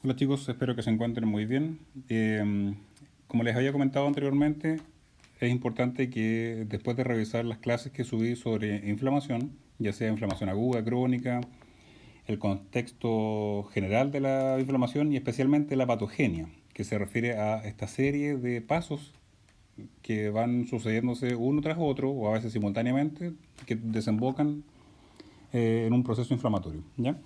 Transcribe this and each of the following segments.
Hola chicos, espero que se encuentren muy bien. Como les había comentado anteriormente, es importante que después de revisar las clases que subí sobre inflamación, ya sea inflamación aguda, crónica, el contexto general de la inflamación y especialmente la patogenia, que se refiere a esta serie de pasos que van sucediéndose uno tras otro o a veces simultáneamente, que desembocan en un proceso inflamatorio, ¿ya?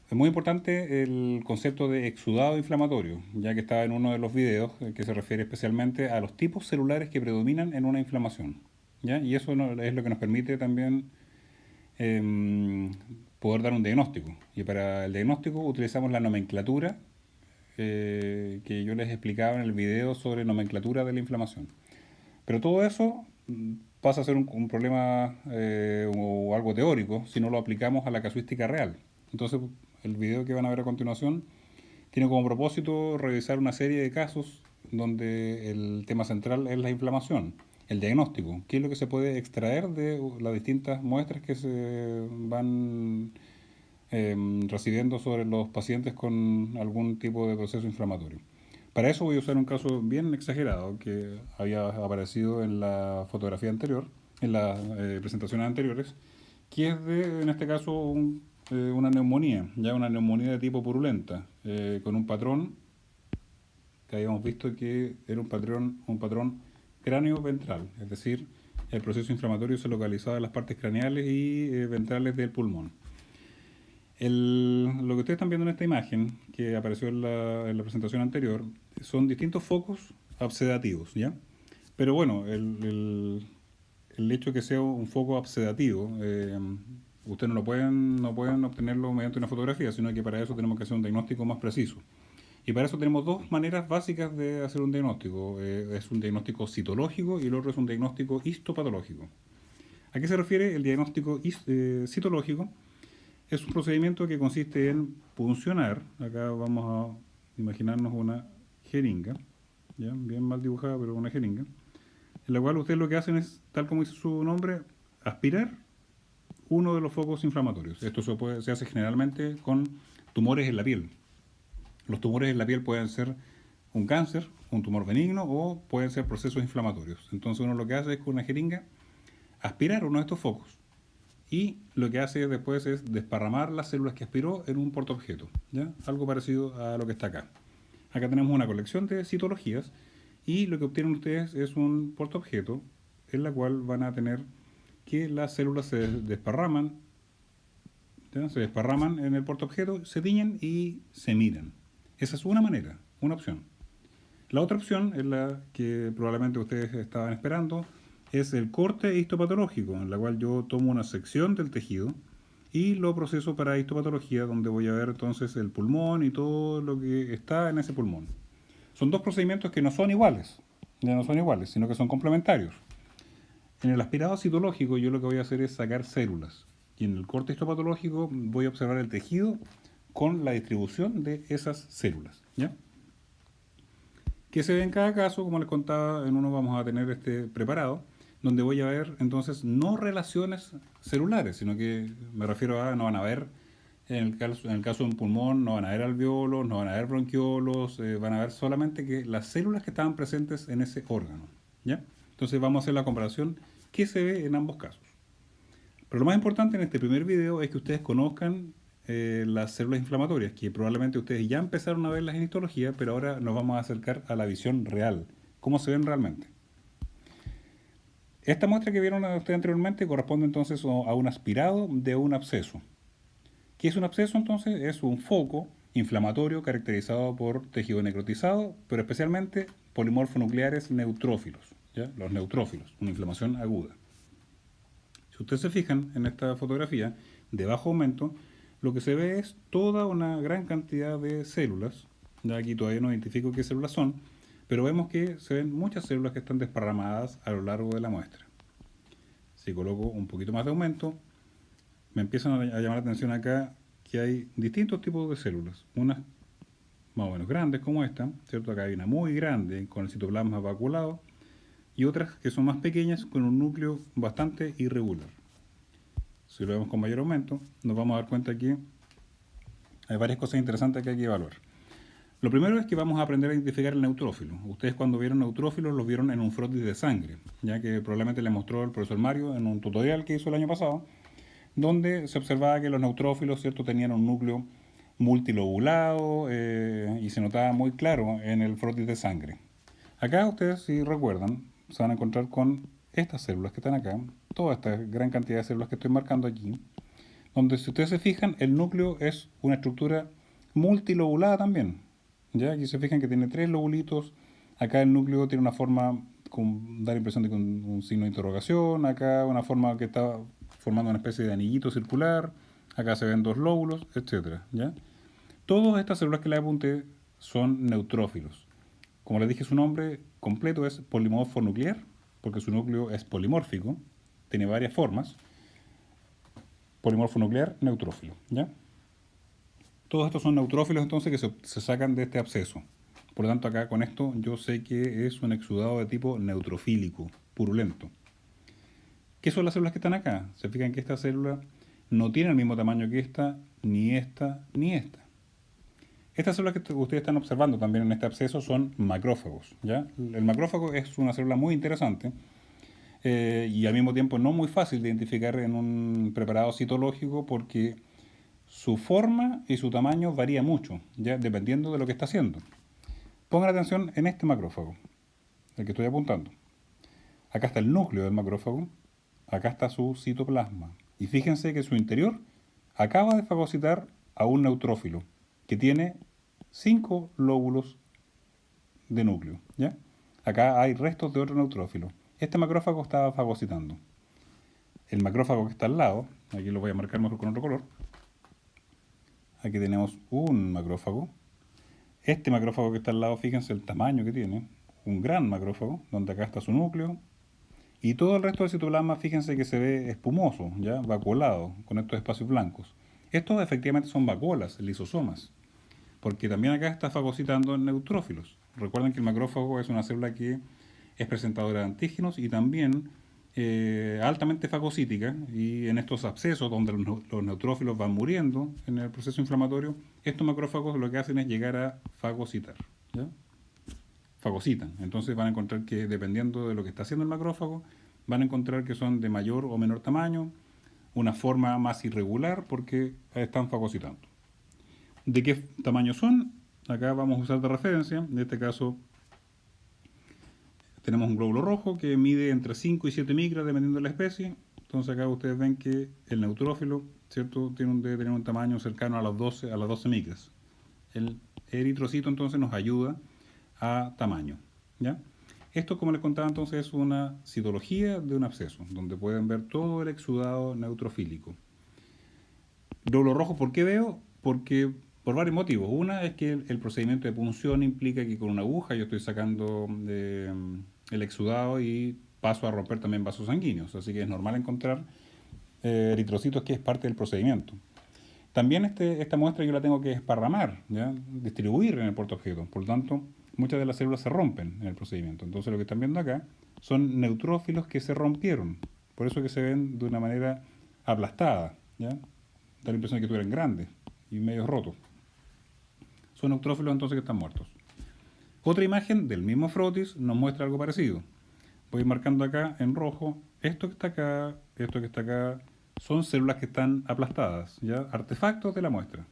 Es muy importante el concepto de exudado inflamatorio, ya que estaba en uno de los videos que se refiere especialmente a los tipos celulares que predominan en una inflamación. ¿Ya? Y eso es lo que nos permite también poder dar un diagnóstico. Y para el diagnóstico utilizamos la nomenclatura que yo les explicaba en el video sobre nomenclatura de la inflamación. Pero todo eso pasa a ser un problema o algo teórico si no lo aplicamos a la casuística real. Entonces, el video que van a ver a continuación tiene como propósito revisar una serie de casos donde el tema central es la inflamación, el diagnóstico, qué es lo que se puede extraer de las distintas muestras que se van recibiendo sobre los pacientes con algún tipo de proceso inflamatorio. Para eso voy a usar un caso bien exagerado que había aparecido en la fotografía anterior, en las presentaciones anteriores, que es de, en este caso, una neumonía, ya una neumonía de tipo purulenta, con un patrón que habíamos visto que era un patrón cráneo-ventral, es decir, el proceso inflamatorio se localizaba en las partes craneales y ventrales del pulmón. Lo que ustedes están viendo en esta imagen, que apareció en la presentación anterior, son distintos focos obsedativos, ¿ya? Pero bueno, el hecho de que sea un foco obsedativo, ustedes no pueden obtenerlo mediante una fotografía, sino que para eso tenemos que hacer un diagnóstico más preciso. Y para eso tenemos dos maneras básicas de hacer un diagnóstico. Es un diagnóstico citológico y el otro es un diagnóstico histopatológico. ¿A qué se refiere el diagnóstico citológico? Es un procedimiento que consiste en puncionar, acá vamos a imaginarnos una jeringa, ¿ya? Bien mal dibujada, pero una jeringa, en la cual ustedes lo que hacen es, tal como dice su nombre, aspirar uno de los focos inflamatorios. Esto se hace generalmente con tumores en la piel. Los tumores en la piel pueden ser un cáncer, un tumor benigno o pueden ser procesos inflamatorios. Entonces uno lo que hace es con una jeringa aspirar uno de estos focos y lo que hace después es desparramar las células que aspiró en un portaobjeto, ¿ya? Algo parecido a lo que está acá. Acá tenemos una colección de citologías y lo que obtienen ustedes es un portaobjeto en la cual van a tener que las células se desparraman, ¿ya? Se desparraman en el portaobjeto, se tiñen y se miran. Esa es una manera, una opción. La otra opción es la que probablemente ustedes estaban esperando, es el corte histopatológico, en la cual yo tomo una sección del tejido y lo proceso para histopatología, donde voy a ver entonces el pulmón y todo lo que está en ese pulmón. Son dos procedimientos que no son iguales, ya no son iguales, sino que son complementarios. En el aspirado citológico yo lo que voy a hacer es sacar células y en el corte histopatológico voy a observar el tejido con la distribución de esas células, ¿ya? Que se ve en cada caso, como les contaba, en uno vamos a tener este preparado, donde voy a ver entonces no relaciones celulares, sino que me refiero a, no van a ver, en el caso de un pulmón, no van a ver alveolos, no van a ver bronquiolos, van a ver solamente que las células que estaban presentes en ese órgano, ¿ya? Entonces vamos a hacer la comparación que se ve en ambos casos. Pero lo más importante en este primer video es que ustedes conozcan las células inflamatorias, que probablemente ustedes ya empezaron a verlas en histología, pero ahora nos vamos a acercar a la visión real, cómo se ven realmente. Esta muestra que vieron ustedes anteriormente corresponde entonces a un aspirado de un absceso. ¿Qué es un absceso entonces? Es un foco inflamatorio caracterizado por tejido necrotizado, pero especialmente polimorfonucleares neutrófilos, ¿ya? Los neutrófilos, una inflamación aguda. Si ustedes se fijan en esta fotografía de bajo aumento, lo que se ve es toda una gran cantidad de células. Ya aquí todavía no identifico qué células son, pero vemos que se ven muchas células que están desparramadas a lo largo de la muestra. Si coloco un poquito más de aumento, me empiezan a llamar la atención acá que hay distintos tipos de células. Unas más o menos grandes como esta, ¿cierto? Acá hay una muy grande con el citoplasma vacuolado y otras que son más pequeñas con un núcleo bastante irregular. Si lo vemos con mayor aumento, nos vamos a dar cuenta que hay varias cosas interesantes que hay que evaluar. Lo primero es que vamos a aprender a identificar el neutrófilo. Ustedes cuando vieron neutrófilos los vieron en un frotis de sangre, ya que probablemente les mostró el profesor Mario en un tutorial que hizo el año pasado, donde se observaba que los neutrófilos, ¿cierto?, tenían un núcleo multilobulado y se notaba muy claro en el frotis de sangre. Acá ustedes, si recuerdan, se van a encontrar con estas células que están acá, toda esta gran cantidad de células que estoy marcando aquí, donde si ustedes se fijan, el núcleo es una estructura multilobulada también. ¿Ya? Aquí se fijan que tiene 3 lobulitos, acá el núcleo tiene una forma, da la impresión de un signo de interrogación, acá una forma que está formando una especie de anillito circular, acá se ven 2 lóbulos, etcétera, ¿ya? Todas estas células que les apunté son neutrófilos. Como les dije, su nombre completo es polimorfo nuclear, porque su núcleo es polimórfico, tiene varias formas. Polimorfo nuclear, neutrófilo, ¿ya? Todos estos son neutrófilos entonces que se sacan de este absceso. Por lo tanto, acá con esto yo sé que es un exudado de tipo neutrofílico, purulento. ¿Qué son las células que están acá? Se fijan que esta célula no tiene el mismo tamaño que esta, ni esta, ni esta. Estas células que ustedes están observando también en este absceso son macrófagos, ¿ya? El macrófago es una célula muy interesante y al mismo tiempo no muy fácil de identificar en un preparado citológico porque su forma y su tamaño varía mucho, ya dependiendo de lo que está haciendo. Pongan atención en este macrófago, el que estoy apuntando. Acá está el núcleo del macrófago, acá está su citoplasma. Y fíjense que su interior acaba de fagocitar a un neutrófilo que tiene 5 lóbulos de núcleo, ¿ya? Acá hay restos de otro neutrófilo. Este macrófago estaba fagocitando. El macrófago que está al lado, aquí lo voy a marcar mejor con otro color. Aquí tenemos un macrófago. Este macrófago que está al lado, fíjense el tamaño que tiene. Un gran macrófago, donde acá está su núcleo. Y todo el resto del citoplasma, fíjense que se ve espumoso, ya vacuolado, con estos espacios blancos. Estos efectivamente son vacuolas, lisosomas, porque también acá está fagocitando en neutrófilos. Recuerden que el macrófago es una célula que es presentadora de antígenos y también altamente fagocítica, y en estos abscesos donde los neutrófilos van muriendo en el proceso inflamatorio, estos macrófagos lo que hacen es llegar a fagocitar, ¿ya? Fagocitan. Entonces van a encontrar que dependiendo de lo que está haciendo el macrófago, van a encontrar que son de mayor o menor tamaño, una forma más irregular porque están fagocitando. ¿De qué tamaño son? Acá vamos a usar de referencia, en este caso tenemos un glóbulo rojo que mide entre 5 y 7 micras dependiendo de la especie. Entonces acá ustedes ven que el neutrófilo, ¿cierto?, debe tener un tamaño cercano a las 12 micras. El eritrocito entonces nos ayuda a tamaño, ¿ya? Esto, como les contaba entonces, es una citología de un absceso, donde pueden ver todo el exudado neutrofílico. Glóbulo rojo, ¿por qué veo? Porque por varios motivos. Una es que el procedimiento de punción implica que con una aguja yo estoy sacando el exudado y paso a romper también vasos sanguíneos, así que es normal encontrar eritrocitos, que es parte del procedimiento. También esta muestra yo la tengo que esparramar, ¿ya? Distribuir en el portaobjeto, por lo tanto muchas de las células se rompen en el procedimiento. Entonces lo que están viendo acá son neutrófilos que se rompieron, por eso que se ven de una manera aplastada, ¿ya? Da la impresión de que estuvieran grandes y medio rotos. Son neutrófilos entonces que están muertos. Otra imagen del mismo frotis nos muestra algo parecido. Voy marcando acá en rojo, esto que está acá, esto que está acá, son células que están aplastadas, ¿ya? Artefactos de la muestra.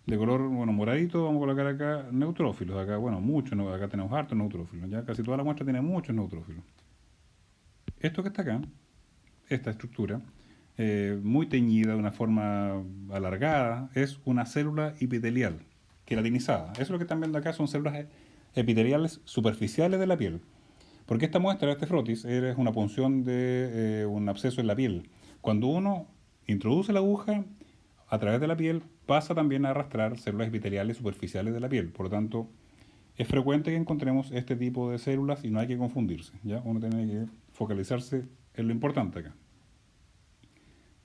De color, bueno, moradito, vamos a colocar acá neutrófilos. Acá, bueno, muchos, acá tenemos hartos neutrófilos, ¿ya? Casi toda la muestra tiene muchos neutrófilos. Esto que está acá, esta estructura, muy teñida, de una forma alargada, es una célula epitelial, queratinizada. Eso es lo que están viendo acá, son células epiteliales superficiales de la piel. Porque esta muestra, este frotis, es una punción de un absceso en la piel. Cuando uno introduce la aguja a través de la piel, pasa también a arrastrar células epiteliales superficiales de la piel. Por lo tanto, es frecuente que encontremos este tipo de células y no hay que confundirse, ¿ya? Uno tiene que focalizarse en lo importante acá.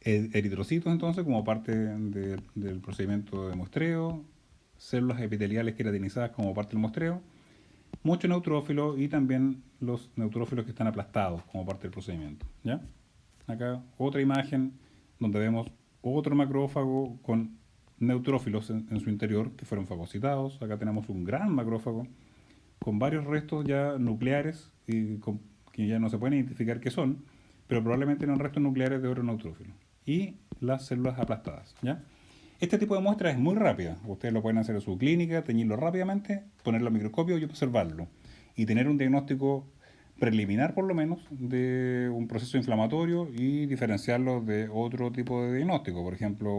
Eritrocitos entonces como parte del procedimiento de muestreo, células epiteliales queratinizadas como parte del muestreo, muchos neutrófilos y también los neutrófilos que están aplastados como parte del procedimiento, ¿ya? Acá otra imagen donde vemos otro macrófago con neutrófilos en su interior que fueron fagocitados. Acá tenemos un gran macrófago con varios restos ya nucleares que ya no se pueden identificar qué son, pero probablemente eran restos nucleares de otro neutrófilo. Y las células aplastadas, ¿ya? Este tipo de muestra es muy rápida. Ustedes lo pueden hacer en su clínica, teñirlo rápidamente, ponerlo al microscopio y observarlo. Y tener un diagnóstico preliminar, por lo menos, de un proceso inflamatorio y diferenciarlo de otro tipo de diagnóstico. Por ejemplo,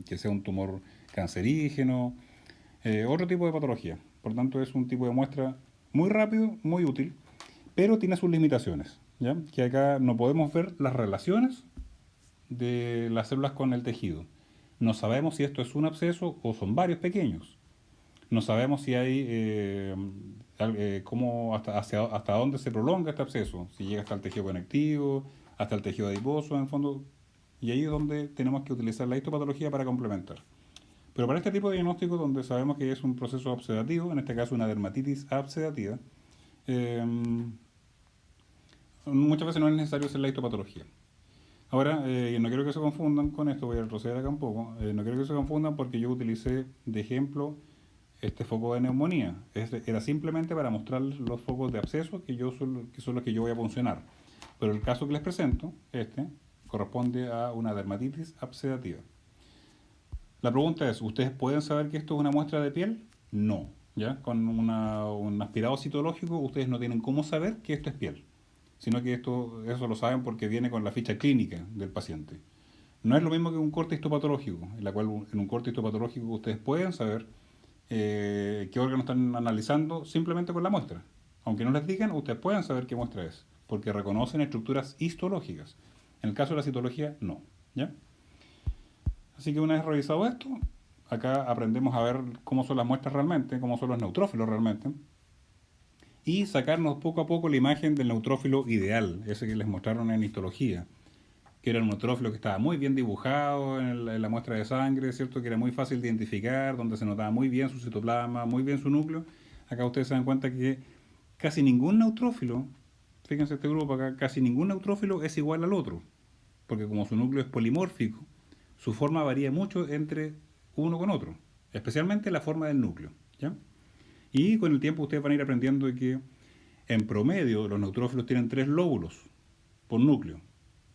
que sea un tumor cancerígeno, otro tipo de patología. Por tanto, es un tipo de muestra muy rápido, muy útil, pero tiene sus limitaciones, ¿ya? Que acá no podemos ver las relaciones de las células con el tejido. No sabemos si esto es un absceso o son varios pequeños. No sabemos si hay hasta dónde se prolonga este absceso, si llega hasta el tejido conectivo, hasta el tejido adiposo, en el fondo, y ahí es donde tenemos que utilizar la histopatología para complementar. Pero para este tipo de diagnóstico, donde sabemos que es un proceso absedativo, en este caso una dermatitis absedativa, eh, muchas veces no es necesario hacer la histopatología. Ahora, no quiero que se confundan con esto, voy a retroceder acá un poco. No quiero que se confundan porque yo utilicé de ejemplo este foco de neumonía. Era simplemente para mostrar los focos de absceso que son los que yo voy a funcionar. Pero el caso que les presento, corresponde a una dermatitis absedativa. La pregunta es, ¿ustedes pueden saber que esto es una muestra de piel? No. ¿Ya? Con un aspirado citológico ustedes no tienen cómo saber que esto es piel, sino que eso lo saben porque viene con la ficha clínica del paciente. No es lo mismo que un corte histopatológico, en la cual en un corte histopatológico ustedes pueden saber qué órgano están analizando simplemente con la muestra. Aunque no les digan, ustedes pueden saber qué muestra es, porque reconocen estructuras histológicas. En el caso de la citología, no. ¿Ya? Así que una vez revisado esto, acá aprendemos a ver cómo son las muestras realmente, cómo son los neutrófilos realmente, y sacarnos poco a poco la imagen del neutrófilo ideal, ese que les mostraron en histología, que era un neutrófilo que estaba muy bien dibujado en la muestra de sangre, ¿cierto? Que era muy fácil de identificar, donde se notaba muy bien su citoplasma, muy bien su núcleo. Acá ustedes se dan cuenta que casi ningún neutrófilo, fíjense este grupo acá, casi ningún neutrófilo es igual al otro, porque como su núcleo es polimórfico, su forma varía mucho entre uno con otro, especialmente la forma del núcleo, ¿ya? Y con el tiempo ustedes van a ir aprendiendo de que en promedio los neutrófilos tienen 3 lóbulos por núcleo,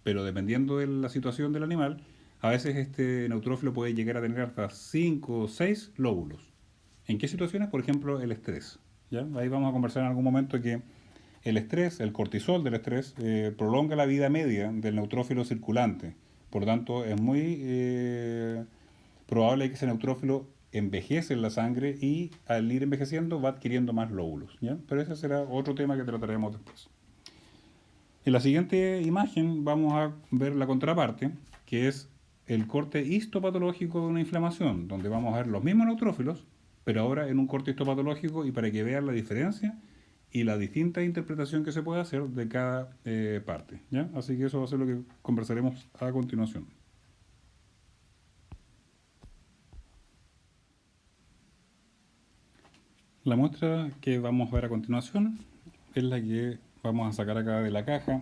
pero dependiendo de la situación del animal, a veces este neutrófilo puede llegar a tener hasta 5 o 6 lóbulos. ¿En qué situaciones? Por ejemplo, el estrés. ¿Ya? Ahí vamos a conversar en algún momento que el estrés, el cortisol del estrés, prolonga la vida media del neutrófilo circulante. Por lo tanto, es muy probable que ese neutrófilo envejece en la sangre y al ir envejeciendo va adquiriendo más lóbulos, ¿ya? Pero ese será otro tema que trataremos después. En la siguiente imagen vamos a ver la contraparte, que es el corte histopatológico de una inflamación, donde vamos a ver los mismos neutrófilos, pero ahora en un corte histopatológico y para que vean la diferencia y la distinta interpretación que se puede hacer de cada parte, ¿ya? Así que eso va a ser lo que conversaremos a continuación. La muestra que vamos a ver a continuación es la que vamos a sacar acá de la caja,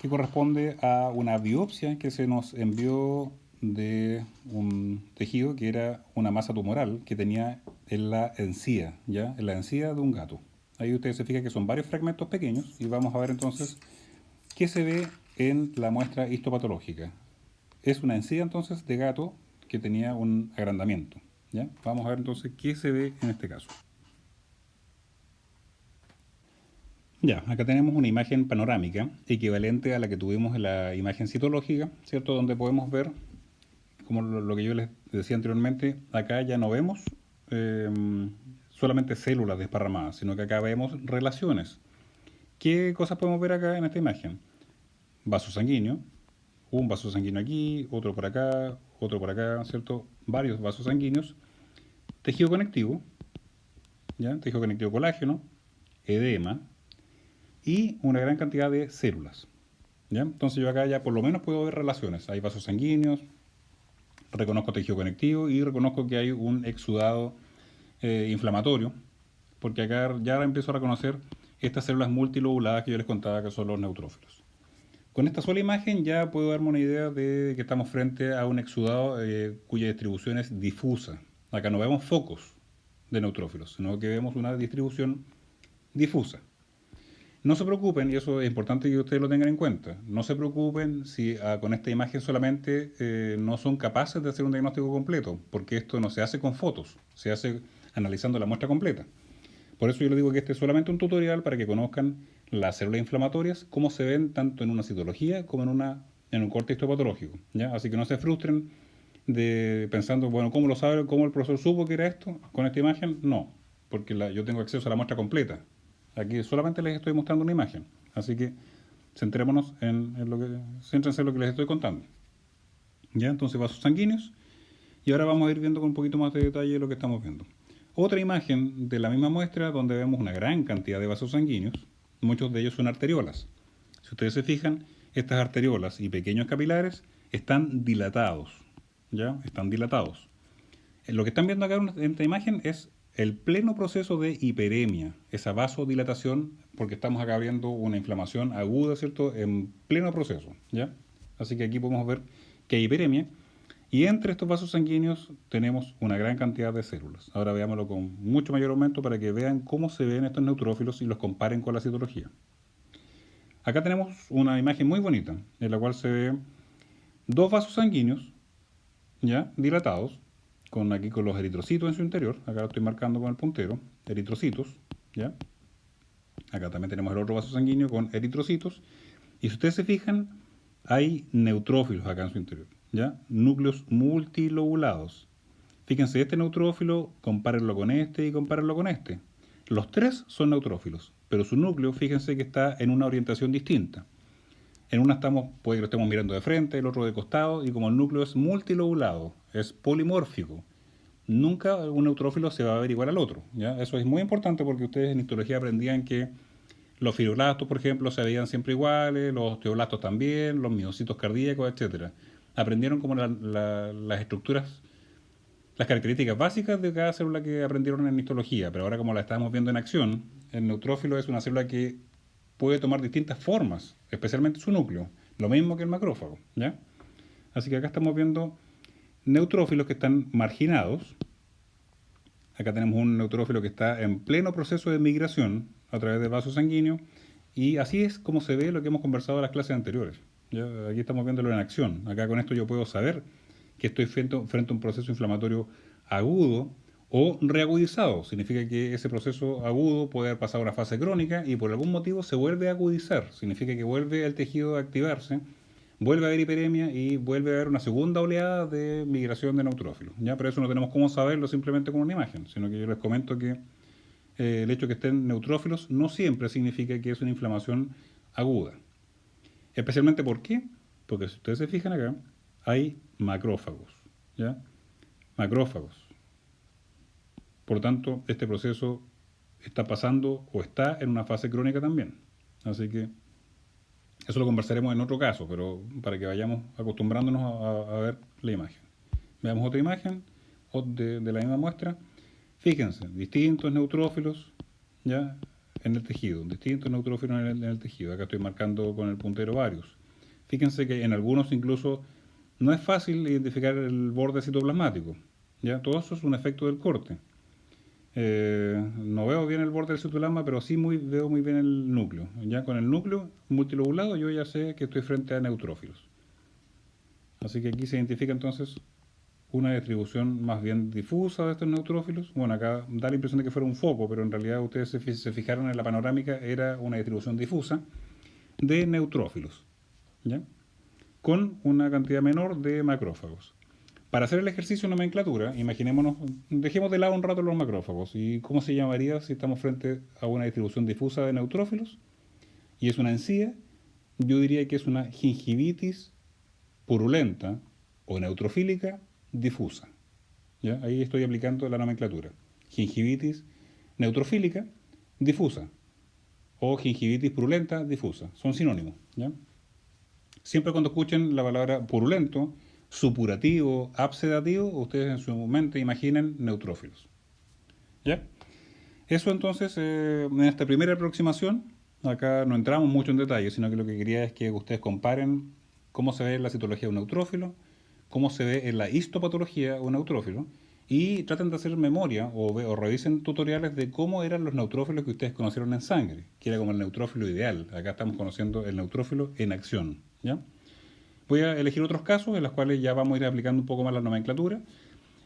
que corresponde a una biopsia que se nos envió de un tejido que era una masa tumoral que tenía en la encía, ¿ya? En la encía de un gato. Ahí ustedes se fijan que son varios fragmentos pequeños y vamos a ver entonces qué se ve en la muestra histopatológica. Es una encía entonces de gato que tenía un agrandamiento, ¿ya? Vamos a ver entonces qué se ve en este caso. Ya, acá tenemos una imagen panorámica equivalente a la que tuvimos en la imagen citológica, ¿cierto? Donde podemos ver, como lo que yo les decía anteriormente, acá ya no vemos eh, solamente células desparramadas, sino que acá vemos relaciones. ¿Qué cosas podemos ver acá en esta imagen? Vaso sanguíneo, un vaso sanguíneo aquí, otro por acá, ¿cierto? Varios vasos sanguíneos, tejido conectivo, ¿ya? Tejido conectivo colágeno, edema, y una gran cantidad de células, ¿ya? Entonces yo acá ya por lo menos puedo ver relaciones. Hay vasos sanguíneos, reconozco tejido conectivo y reconozco que hay un exudado inflamatorio, porque acá ya empiezo a reconocer estas células multilobuladas que yo les contaba que son los neutrófilos. Con esta sola imagen ya puedo darme una idea de que estamos frente a un exudado cuya distribución es difusa. Acá no vemos focos de neutrófilos, sino que vemos una distribución difusa. No se preocupen, y eso es importante que ustedes lo tengan en cuenta, no se preocupen si con esta imagen solamente no son capaces de hacer un diagnóstico completo, porque esto no se hace con fotos, se hace analizando la muestra completa. Por eso yo les digo que este es solamente un tutorial para que conozcan las células inflamatorias, cómo se ven tanto en una citología como en un corte histopatológico, ¿ya? Así que no se frustren pensando, bueno, ¿cómo lo sabe? ¿Cómo el profesor supo que era esto con esta imagen? No, porque yo tengo acceso a la muestra completa. Aquí solamente les estoy mostrando una imagen. Así que centrémonos céntrense en lo que les estoy contando. ¿Ya? Entonces, vasos sanguíneos. Y ahora vamos a ir viendo con un poquito más de detalle lo que estamos viendo. Otra imagen de la misma muestra donde vemos una gran cantidad de vasos sanguíneos. Muchos de ellos son arteriolas. Si ustedes se fijan, estas arteriolas y pequeños capilares están dilatados. ¿Ya? Están dilatados. Lo que están viendo acá en esta imagen es el pleno proceso de hiperemia, esa vasodilatación, porque estamos acá viendo una inflamación aguda, ¿cierto?, en pleno proceso, ¿ya? Así que aquí podemos ver que hay hiperemia, y entre estos vasos sanguíneos tenemos una gran cantidad de células. Ahora veámoslo con mucho mayor aumento para que vean cómo se ven estos neutrófilos y los comparen con la citología. Acá tenemos una imagen muy bonita, en la cual se ve dos vasos sanguíneos, ¿ya?, dilatados, aquí con los eritrocitos en su interior. Acá lo estoy marcando con el puntero, eritrocitos, ¿ya? Acá también tenemos el otro vaso sanguíneo con eritrocitos. Y si ustedes se fijan, hay neutrófilos acá en su interior, ¿ya? Núcleos multilobulados. Fíjense, este neutrófilo, compárenlo con este y compárenlo con este. Los tres son neutrófilos, pero su núcleo, fíjense que está en una orientación distinta. En una puede que lo estemos mirando de frente, el otro de costado, y como el núcleo es multilobulado, es polimórfico, nunca un neutrófilo se va a ver igual al otro, ¿ya? Eso es muy importante porque ustedes en histología aprendían que los fibroblastos, por ejemplo, se veían siempre iguales, los osteoblastos también, los miocitos cardíacos, etc. Aprendieron como las estructuras, las características básicas de cada célula que aprendieron en histología, pero ahora como la estamos viendo en acción, el neutrófilo es una célula que puede tomar distintas formas, especialmente su núcleo, lo mismo que el macrófago, ¿ya? Así que acá estamos viendo neutrófilos que están marginados. Acá tenemos un neutrófilo que está en pleno proceso de migración a través del vaso sanguíneo, y así es como se ve lo que hemos conversado en las clases anteriores, ¿ya? Aquí estamos viéndolo en acción. Acá con esto yo puedo saber que estoy frente a un proceso inflamatorio agudo o reagudizado. Significa que ese proceso agudo puede haber pasado a una fase crónica y por algún motivo se vuelve a agudizar. Significa que vuelve el tejido a activarse, vuelve a haber hiperemia y vuelve a haber una segunda oleada de migración de neutrófilos, ¿ya? Pero eso no tenemos cómo saberlo simplemente con una imagen, sino que yo les comento que el hecho de que estén neutrófilos no siempre significa que es una inflamación aguda. Especialmente ¿por qué? Porque si ustedes se fijan acá, hay macrófagos, ¿ya? Macrófagos. Por lo tanto, este proceso está pasando o está en una fase crónica también. Así que eso lo conversaremos en otro caso, pero para que vayamos acostumbrándonos a ver la imagen. Veamos otra imagen de la misma muestra. Fíjense, distintos neutrófilos, ¿ya?, en el tejido, distintos neutrófilos en el tejido. Acá estoy marcando con el puntero varios. Fíjense que en algunos incluso no es fácil identificar el borde citoplasmático, ¿ya? Todo eso es un efecto del corte. No veo bien el borde del citoplasma, pero sí veo muy bien el núcleo. Ya con el núcleo multilobulado yo ya sé que estoy frente a neutrófilos. Así que aquí se identifica entonces una distribución más bien difusa de estos neutrófilos. Bueno, acá da la impresión de que fuera un foco, pero en realidad ustedes se fijaron en la panorámica, era una distribución difusa de neutrófilos, ¿ya?, con una cantidad menor de macrófagos. Para hacer el ejercicio de nomenclatura, imaginémonos, dejemos de lado un rato los macrófagos. ¿Y cómo se llamaría si estamos frente a una distribución difusa de neutrófilos? Y es una encía, yo diría que es una gingivitis purulenta o neutrofílica difusa, ¿ya? Ahí estoy aplicando la nomenclatura. Gingivitis neutrofílica difusa o gingivitis purulenta difusa. Son sinónimos, ¿ya? Siempre cuando escuchen la palabra purulento, supurativo, absedativo, ustedes en su mente imaginen neutrófilos, ¿ya? Eso entonces, en esta primera aproximación, Acá no entramos mucho en detalle, sino que lo que quería es que ustedes comparen cómo se ve en la citología un neutrófilo, cómo se ve en la histopatología un neutrófilo, y traten de hacer memoria o revisen tutoriales de cómo eran los neutrófilos que ustedes conocieron en sangre, que era como el neutrófilo ideal. Acá estamos conociendo el neutrófilo en acción, ¿ya? Voy a elegir otros casos en los cuales ya vamos a ir aplicando un poco más la nomenclatura.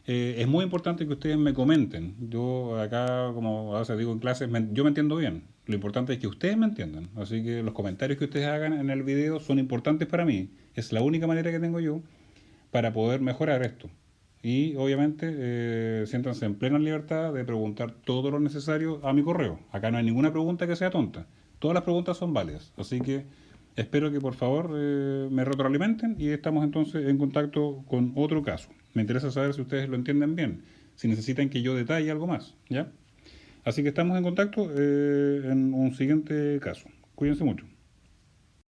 Es muy importante que ustedes me comenten. Yo acá, como a veces digo en clases, yo me entiendo bien. Lo importante es que ustedes me entiendan. Así que los comentarios que ustedes hagan en el video son importantes para mí. Es la única manera que tengo yo para poder mejorar esto. Y obviamente siéntanse en plena libertad de preguntar todo lo necesario a mi correo. Acá no hay ninguna pregunta que sea tonta. Todas las preguntas son válidas. Así que espero que por favor me retroalimenten y estamos entonces en contacto con otro caso. Me interesa saber si ustedes lo entienden bien, si necesitan que yo detalle algo más, ¿ya? Así que estamos en contacto en un siguiente caso. Cuídense mucho.